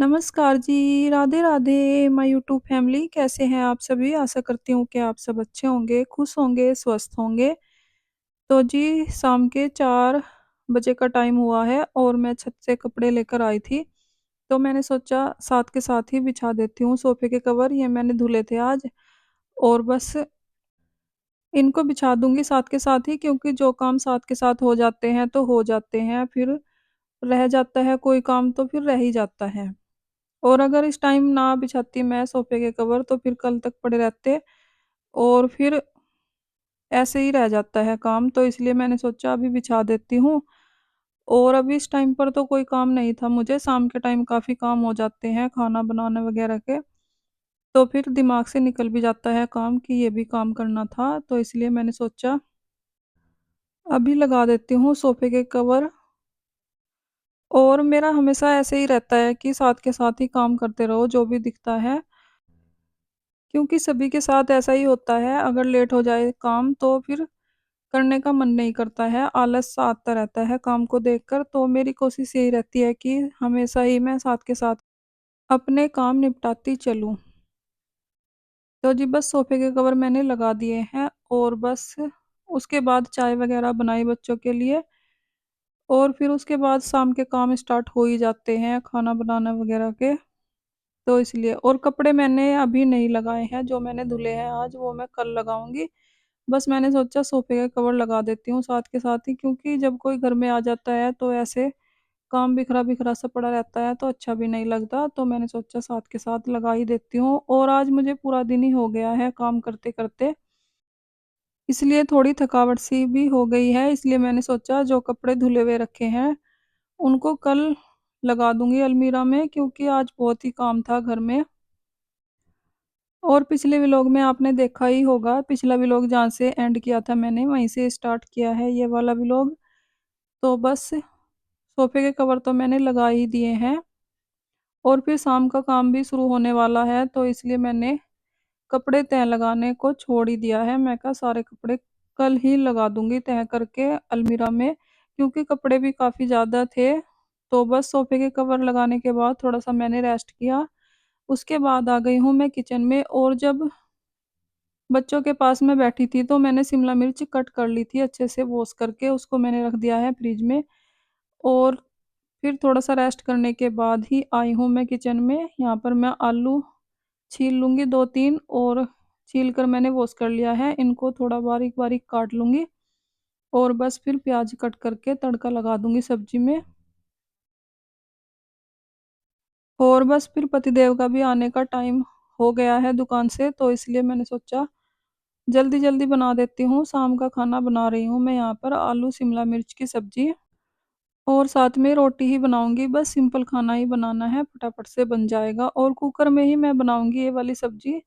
नमस्कार जी, Radhe Radhe my YouTube family कैसे हैं आप सभी? आशा करती हूँ कि आप सब अच्छे होंगे, खुश होंगे, स्वस्थ होंगे। तो जी, शाम के 4 बजे का टाइम हुआ है और मैं छत से कपड़े लेकर आई थी। तो मैंने सोचा साथ के साथ ही बिछा देती हूँ सोफ़े के कवर, ये मैंने धुले थे आज और बस इनको बिछा दूँगी साथ के साथ ही क्योंकि जो काम साथ के साथ हो जाते हैं, तो हो जाते हैं, फिर रह जाता है कोई काम तो फिर रह ही जाता है। और अगर इस टाइम ना बिछाती मैं सोफ़े के कवर तो फिर कल तक पड़े रहते और फिर ऐसे ही रह जाता है काम, तो इसलिए मैंने सोचा अभी बिछा देती हूँ। और अभी इस टाइम पर तो कोई काम नहीं था मुझे, शाम के टाइम काफ़ी काम हो जाते हैं खाना बनाने वगैरह के, तो फिर दिमाग से निकल भी जाता है काम कि ये भी काम करना था, तो इसलिए मैंने सोचा अभी लगा देती हूँ सोफ़े के कवर। और मेरा हमेशा ऐसे ही रहता है कि साथ के साथ ही काम करते रहो जो भी दिखता है। क्योंकि सभी के साथ ऐसा ही होता है, अगर लेट हो जाए काम तो फिर करने का मन नहीं करता है, आलस सा आता रहता है काम को देखकर। तो मेरी कोशिश यही रहती है कि हमेशा ही मैं साथ के साथ अपने काम निपटाती चलूँ। तो जी बस सोफ़े के कवर मैंने लगा दिए हैं और बस उसके बाद चाय वग़ैरह बनाई बच्चों के लिए और फिर उसके बाद शाम के काम स्टार्ट हो ही जाते हैं, खाना बनाना वग़ैरह के। तो इसलिए और कपड़े मैंने अभी नहीं लगाए हैं, जो मैंने धुले हैं आज वो मैं कल लगाऊँगी। बस मैंने सोचा सोफ़े का कवर लगा देती हूँ साथ के साथ ही क्योंकि जब कोई घर में आ जाता है तो ऐसे काम बिखरा-बिखरा सा पड़ा रहता है तो अच्छा भी नहीं लगता, तो मैंने सोचा साथ के साथ लगा ही देती हूँ और आज मुझे पूरा दिन ही हो गया है काम करते-करते, इसलिए थोड़ी थकावट सी भी हो गई है, इसलिए मैंने सोचा जो कपड़े धुले हुए रखे हैं, उनको कल लगा दूँगी अलमीरा में क्योंकि आज बहुत ही काम था घर में। और पिछले व्लॉग में आपने देखा ही होगा, पिछला व्लॉग जहाँ से एंड किया था मैंने, वहीं से स्टार्ट किया है ये वाला व्लॉग। तो बस सोफ़े के कवर तो मैंने लगा ही दिए हैं और फिर शाम का काम भी शुरू होने वाला है, तो इसलिए मैंने कपड़े तह लगाने को छोड़ ही दिया है। मैं कहा सारे कपड़े कल ही लगा दूँगी तह करके अलमीरा में, क्योंकि कपड़े भी काफ़ी ज़्यादा थे। तो बस सोफ़े के कवर लगाने के बाद थोड़ा-सा मैंने रेस्ट किया। उसके बाद आ गई हूँ मैं किचन में और जब बच्चों के पास मैं बैठी थी तो मैंने शिमला मिर्च कट कर ली थी अच्छे से वॉश करके, उसको मैंने रख दिया है फ्रिज में और फिर थोड़ा-सा रेस्ट करने के बाद ही आई हूँ मैं किचन में। यहाँ पर मैं आलू छील लूँगी 2-3 और छील कर मैंने वॉश कर लिया है। इनको थोड़ा बारीक-बारीक काट लूँगी और बस फिर प्याज़ कट करके तड़का लगा दूँगी सब्ज़ी में। और बस फिर पतिदेव का भी आने का टाइम हो गया है दुकान से, तो इसलिए मैंने सोचा जल्दी-जल्दी बना देती हूँ, शाम का खाना बना रही हूँ मैं यहाँ पर आलू शिमला मिर्च की सब्ज़ी और साथ में रोटी ही बनाऊँगी, बस सिंपल खाना ही बनाना है, फटाफट से बन जाएगा और कुकर में ही मैं बनाऊँगी ये वाली सब्ज़ी,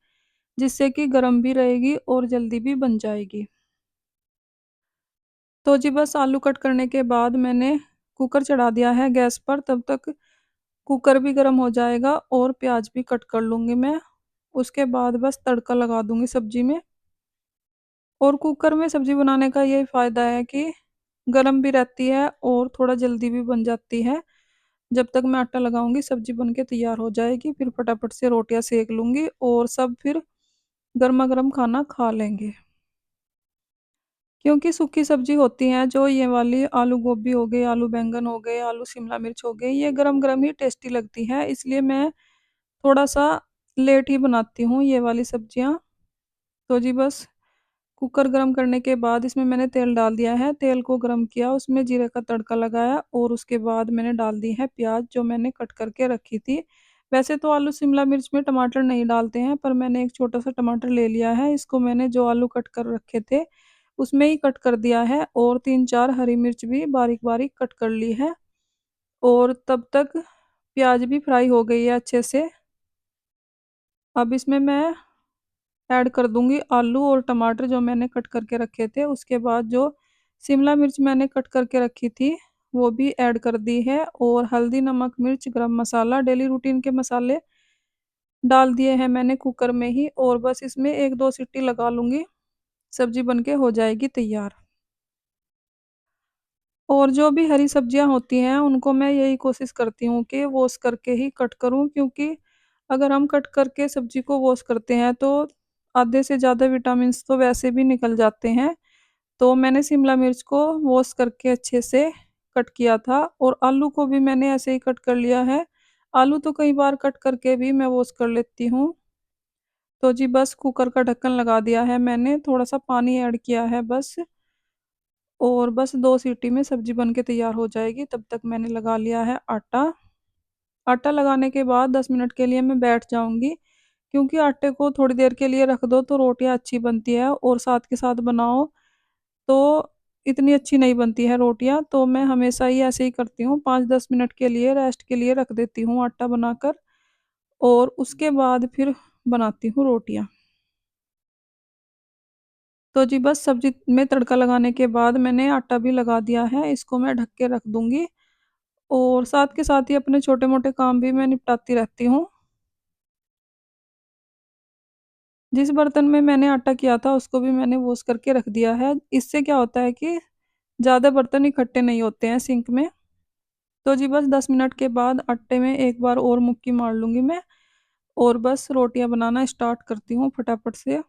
जिससे कि गरम भी रहेगी और जल्दी भी बन जाएगी। तो जी बस आलू कट करने के बाद मैंने कुकर चढ़ा दिया है गैस पर, तब तक कुकर भी गरम हो जाएगा और प्याज़ भी कट कर लूँगी मैं। उसके बाद बस तड़का लगा दूँगी सब्ज़ी में। और कुकर में सब्ज़ी बनाने का ये फ़ायदा है कि गरम भी रहती है और थोड़ा जल्दी भी बन जाती है। जब तक मैं आटा लगाऊँगी सब्ज़ी बन के तैयार हो जाएगी, फिर फटाफट से रोटियाँ सेक लूँगी और सब फिर गरमा-गरम खाना खा लेंगे। क्योंकि सूखी सब्ज़ी होती हैं जो ये वाली आलू गोभी हो गई, आलू बैंगन हो गए, आलू शिमला मिर्च हो गई, ये गरम-गरम ही टेस्टी लगती हैं, इसलिए मैं थोड़ा-सा लेट ही बनाती हूँ ये वाली सब्ज़ियाँ। तो जी बस कुकर गरम करने के बाद इसमें मैंने तेल डाल दिया है, तेल को गरम किया, उसमें जीरे का तड़का लगाया और उसके बाद मैंने डाल दी है प्याज़ जो मैंने कट करके रखी थी। वैसे तो आलू शिमला मिर्च में टमाटर नहीं डालते हैं, पर मैंने एक छोटा-सा टमाटर ले लिया है, इसको मैंने जो आलू कट कर रखे थे, उसमें ही कट कर दिया है और 3-4 हरी मिर्च भी बारीक-बारीक कट कर ली है और तब तक प्याज़ भी फ्राई हो गई है अच्छे से। अब इसमें मैं ऐड कर दूँगी आलू और टमाटर जो मैंने कट करके रखे थे, उसके बाद जो शिमला मिर्च मैंने कट करके रखी थी, वो भी ऐड कर दी है और हल्दी, नमक, मिर्च, गरम मसाला, डेली रूटीन के मसाले डाल दिए हैं मैंने कुकर में ही और बस इसमें 1-2 सीटी लगा लूँगी, सब्ज़ी बन के हो जाएगी तैयार। और जो भी हरी सब्जियाँ होती हैं, उनको मैं यही कोशिश करती हूँ कि वॉश करके ही कट करूँ, क्योंकि अगर हम कट करके सब्ज़ी को वॉश करते हैं, तो आधे से ज़्यादा विटामिन्स तो वैसे भी निकल जाते हैं। तो मैंने शिमला मिर्च को वॉश करके अच्छे से कट किया था, और आलू को भी मैंने ऐसे ही कट कर लिया है। आलू तो कई बार कट करके भी मैं वॉश कर लेती हूँ। तो जी बस कुकर का ढक्कन लगा दिया है मैंने, थोड़ा-सा पानी ऐड किया है बस, और बस 2 सीटी में सब्ज़ी बन के तैयार हो जाएगी। तब तक मैंने लगा लिया है आटा। आटा लगाने के बाद 10 मिनट के लिए मैं बैठ जाऊँगी, क्योंकि आटे को थोड़ी देर के लिए रख दो तो रोटियाँ अच्छी बनती है, और साथ के साथ बनाओ तो इतनी अच्छी नहीं बनती है रोटियाँ। तो मैं हमेशा ही ऐसे ही करती हूँ, 5-10 मिनट के लिए रेस्ट के लिए रख देती हूँ आटा बनाकर, और उसके बाद फिर बनाती हूँ रोटियाँ। तो जी बस सब्ज़ी में तड़का लगाने के बाद मैंने आटा भी लगा दिया है, इसको मैं ढक के रख दूँगी, और साथ के साथ ही अपने छोटे-मोटे काम भी मैं निपटाती रहती हूँ। जिस बर्तन में मैंने आटा किया था उसको भी मैंने वॉश करके रख दिया है। इससे क्या होता है कि ज़्यादा बर्तन इकट्ठे नहीं होते हैं सिंक में। तो जी बस 10 मिनट के बाद आटे में एक बार और मुक्की मार लूँगी मैं, और बस रोटियाँ बनाना स्टार्ट करती हूँ फटाफट से।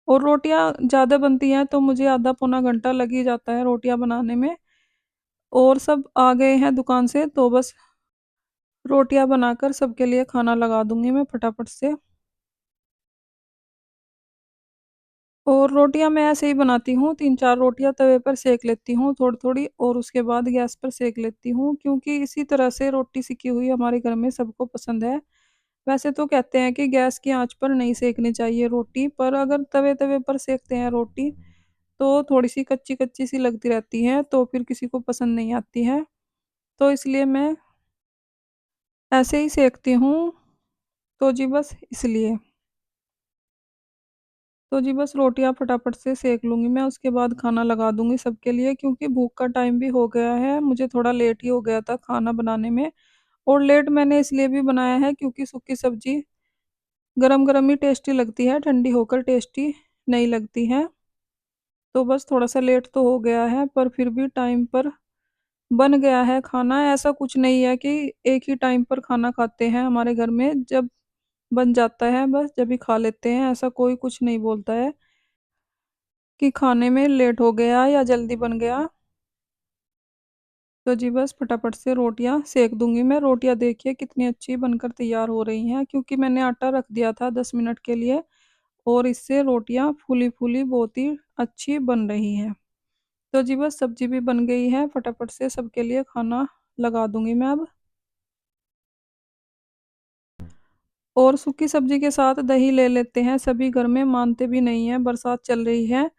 और रोटियाँ ज़्यादा बनती हैं तो मुझे आधा पौना घंटा लग ही जाता है रोटियाँ बनाने में, और सब आ गए हैं दुकान से, तो बस रोटियाँ बनाकर सबके लिए खाना लगा दूँगी मैं फटाफट से। और रोटियाँ मैं ऐसे ही बनाती हूँ, 3-4 रोटियाँ तवे पर सेंक लेती हूँ थोड़ी-थोड़ी, और उसके बाद गैस पर सेंक लेती हूँ, क्योंकि इसी तरह से रोटी सेंकी हुई हमारे घर में सबको पसंद है। वैसे तो कहते हैं कि गैस की आँच पर नहीं सेंकनी चाहिए रोटी, पर अगर तवे-तवे पर सेंकते हैं रोटी, तो थोड़ी-सी कच्ची-कच्ची सी लगती रहती है, तो फिर किसी को पसंद नहीं आती है। तो इसलिए मैं ऐसे ही सेंकती हूँ, तो जी बस इसलिए। तो जी बस रोटियाँ फटाफट से सेंक लूँगी मैं, उसके बाद खाना लगा दूँगी सबके लिए, क्योंकि भूख का टाइम भी हो गया है, मुझे थोड़ा लेट ही हो गया था खाना बनाने में। और लेट मैंने इसलिए भी बनाया है क्योंकि सूखी सब्ज़ी गरम-गरम ही टेस्टी लगती है, ठंडी होकर टेस्टी नहीं लगती है। तो बस थोड़ा-सा लेट तो हो गया है, पर फिर भी टाइम पर बन गया है खाना। ऐसा कुछ नहीं है कि एक ही टाइम पर खाना खाते हैं हमारे घर में, जब बन जाता है बस जब ही खा लेते हैं, ऐसा कोई कुछ नहीं बोलता है कि खाने में लेट हो गया या जल्दी बन गया। तो जी बस फटाफट से रोटियाँ सेक दूँगी मैं। रोटियाँ देखिए कितनी अच्छी बनकर तैयार हो रही हैं, क्योंकि मैंने आटा रख दिया था 10 मिनट के लिए, और इससे रोटियाँ फूली-फूली बहुत ही अच्छी बन रही हैं। तो जी बस सब्ज़ी भी बन गई है, फटाफट से सबके लिए खाना लगा दूँगी मैं अब। और सूखी सब्ज़ी के साथ दही ले लेते हैं सभी घर में, मानते भी नहीं हैं, बरसात चल रही है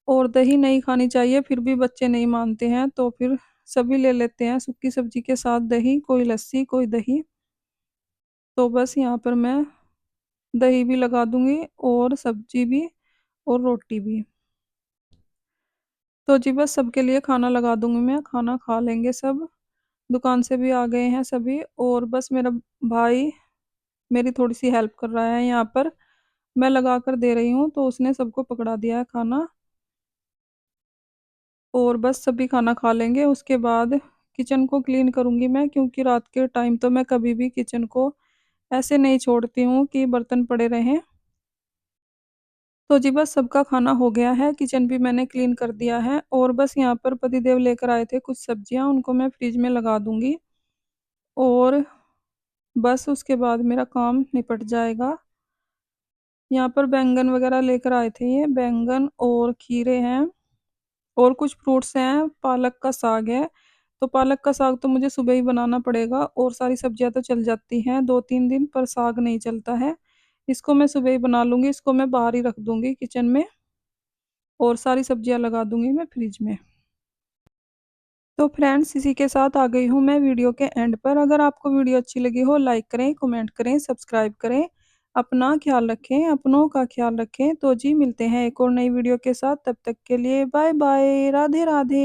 और दही नहीं खानी चाहिए, फिर भी बच्चे नहीं मानते हैं, तो फिर सभी ले लेते हैं सूखी सब्ज़ी के साथ दही, कोई लस्सी, कोई दही। तो बस यहाँ पर मैं दही भी लगा दूँगी, और सब्ज़ी भी, और रोटी भी। तो जी बस सबके लिए खाना लगा दूँगी मैं, खाना खा लेंगे सब। दुकान से भी आ गए हैं सभी, और बस मेरा भाई मेरी थोड़ी-सी हेल्प कर रहा है यहाँ पर। मैं लगा कर दे रही हूँ, तो उसने सबको पकड़ा दिया है खाना, और बस सभी खाना खा लेंगे। उसके बाद किचन को क्लीन करूँगी मैं, क्योंकि रात के टाइम तो मैं कभी भी किचन को ऐसे नहीं छोड़ती हूँ कि बर्तन पड़े रहें। तो जी बस सबका खाना हो गया है, किचन भी मैंने क्लीन कर दिया है, और बस यहाँ पर पतिदेव लेकर आए थे कुछ सब्जियाँ, उनको मैं फ्रिज में लगा दूँगी, और बस उसके बाद मेरा काम निपट जाएगा। यहाँ पर बैंगन वग़ैरह लेकर आए थे ये, बैंगन और खीरे हैं, और कुछ फ्रूट्स हैं, पालक का साग है। तो पालक का साग तो मुझे सुबह ही बनाना पड़ेगा, और सारी सब्जियाँ तो चल जाती हैं 2-3 दिन, पर साग नहीं चलता है। इसको मैं सुबह ही बना लूँगी, इसको मैं बाहर ही रख दूँगी किचन में, और सारी सब्जियाँ लगा दूँगी मैं फ्रिज में। तो फ्रेंड्स, इसी के साथ आ गई हूँ मैं वीडियो के एंड पर। अगर आपको वीडियो अच्छी लगी हो, लाइक करें, कमेंट करें, सब्सक्राइब करें। अपना ख्याल रखें, अपनों का ख्याल रखें। तो जी मिलते हैं एक और नई वीडियो के साथ, तब तक के लिए बाय बाय, राधे राधे।